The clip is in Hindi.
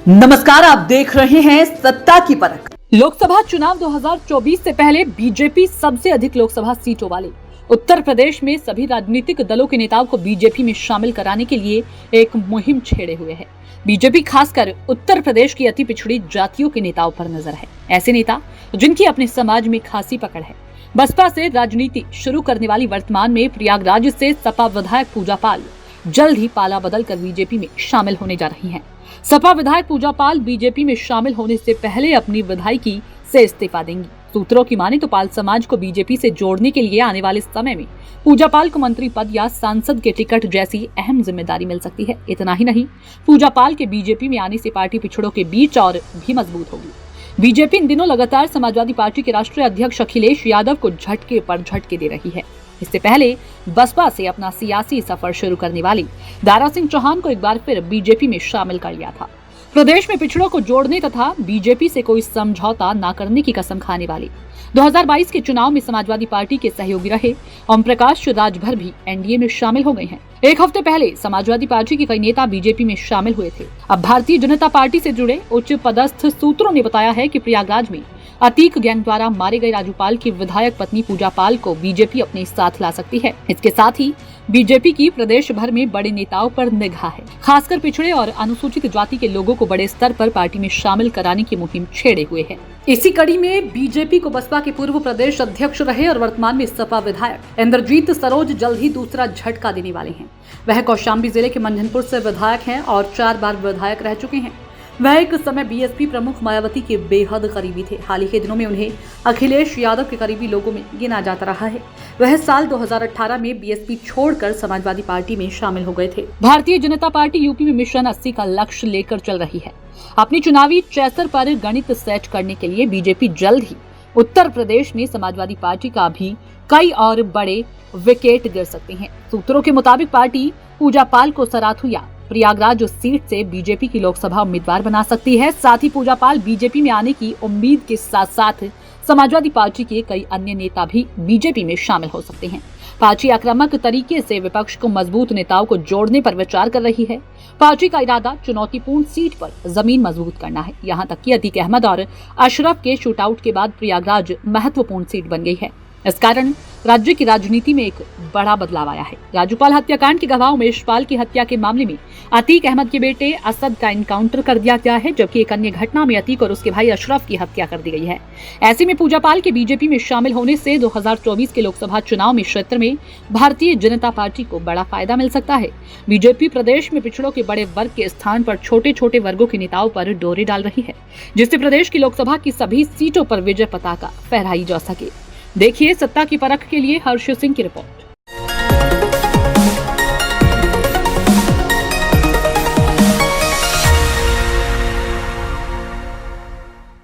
नमस्कार, आप देख रहे हैं सत्ता की परख। लोकसभा चुनाव 2024 से पहले बीजेपी सबसे अधिक लोकसभा सीटों वाले उत्तर प्रदेश में सभी राजनीतिक दलों के नेताओं को बीजेपी में शामिल कराने के लिए एक मुहिम छेड़े हुए है। बीजेपी खासकर उत्तर प्रदेश की अति पिछड़ी जातियों के नेताओं पर नजर है। ऐसे नेता जिनकी अपने समाज में खासी पकड़ है। बसपा से राजनीति शुरू करने वाली वर्तमान में प्रयागराज से सपा विधायक पूजा पाल जल्द ही पाला बदल कर बीजेपी में शामिल होने जा रही हैं। सपा विधायक पूजा पाल बीजेपी में शामिल होने से पहले अपनी विधायकी से इस्तीफा देंगी। सूत्रों की माने तो पाल समाज को बीजेपी से जोड़ने के लिए आने वाले समय में पूजा पाल को मंत्री पद या सांसद के टिकट जैसी अहम जिम्मेदारी मिल सकती है। इतना ही नहीं, पूजा पाल के बीजेपी में आने से पार्टी पिछड़ों के बीच और भी मजबूत होगी। बीजेपी इन दिनों लगातार समाजवादी पार्टी के राष्ट्रीय अध्यक्ष अखिलेश यादव को झटके पर झटके दे रही है। इससे पहले बसपा से अपना सियासी सफर शुरू करने वाली दारा सिंह चौहान को एक बार फिर बीजेपी में शामिल कर लिया था। प्रदेश में पिछड़ों को जोड़ने तथा बीजेपी से कोई समझौता न करने की कसम खाने वाली 2022 के चुनाव में समाजवादी पार्टी के सहयोगी रहे ओम प्रकाश राजभर भी एनडीए में शामिल हो गए हैं। एक हफ्ते पहले समाजवादी पार्टी के कई नेता बीजेपी में शामिल हुए थे। अब भारतीय जनता पार्टी से जुड़े उच्च पदस्थ सूत्रों ने बताया है कि प्रयागराज में अतीक गैंग द्वारा मारे गए राजूपाल की विधायक पत्नी पूजा पाल को बीजेपी अपने साथ ला सकती है। इसके साथ ही बीजेपी की प्रदेश भर में बड़े नेताओं पर निगाह है। खासकर पिछड़े और अनुसूचित जाति के लोगों को बड़े स्तर पर पार्टी में शामिल कराने की मुहिम छेड़े हुए है। इसी कड़ी में बीजेपी को बसपा के पूर्व प्रदेश अध्यक्ष रहे और वर्तमान में सपा विधायक इंद्रजीत सरोज जल्द ही दूसरा झटका देने वाले हैं। वह कौशाम्बी जिले के मंझनपुर से विधायक हैं और 4 बार विधायक रह चुके हैं। वह एक समय बीएसपी प्रमुख मायावती के बेहद करीबी थे। हाल ही के दिनों में उन्हें अखिलेश यादव के करीबी लोगों में गिना जाता रहा है। वह साल 2018 में बीएसपी छोड़कर समाजवादी पार्टी में शामिल हो गए थे। भारतीय जनता पार्टी यूपी में मिशन 80 का लक्ष्य लेकर चल रही है। अपनी चुनावी चैसर पर गणित सेट करने के लिए बीजेपी जल्द ही उत्तर प्रदेश में समाजवादी पार्टी का भी कई और बड़े विकेट गिर सकते हैं। सूत्रों के मुताबिक पार्टी पूजा पाल को सराथू या प्रयागराज सीट से बीजेपी की लोकसभा उम्मीदवार बना सकती है। साथ ही पूजा पाल बीजेपी में आने की उम्मीद के साथ साथ समाजवादी पार्टी के कई अन्य नेता भी बीजेपी में शामिल हो सकते हैं। पार्टी आक्रामक तरीके से विपक्ष को मजबूत नेताओं को जोड़ने पर विचार कर रही है। पार्टी का इरादा चुनौतीपूर्ण सीट पर जमीन मजबूत करना है। यहाँ तक कि अतीक अहमद और अशरफ के शूटआउट के बाद प्रयागराज महत्वपूर्ण सीट बन गई है। इस कारण राज्य की राजनीति में एक बड़ा बदलाव आया है। राजूपाल हत्याकांड के गवाह उमेश पाल की हत्या के मामले में अतीक अहमद के बेटे असद का एनकाउंटर कर दिया गया है, जबकि एक अन्य घटना में अतीक और उसके भाई अशरफ की हत्या कर दी गई है। ऐसे में पूजा पाल के बीजेपी में शामिल होने से 2024 के लोकसभा चुनाव में क्षेत्र में भारतीय जनता पार्टी को बड़ा फायदा मिल सकता है। बीजेपी प्रदेश में पिछड़ों के बड़े वर्ग के स्थान पर छोटे छोटे वर्गों के नेताओं पर डोरे डाल रही है, जिससे प्रदेश की लोकसभा की सभी सीटों पर विजय पताका फहराई जा सके। देखिए सत्ता की परख के लिए हर्ष सिंह की रिपोर्ट।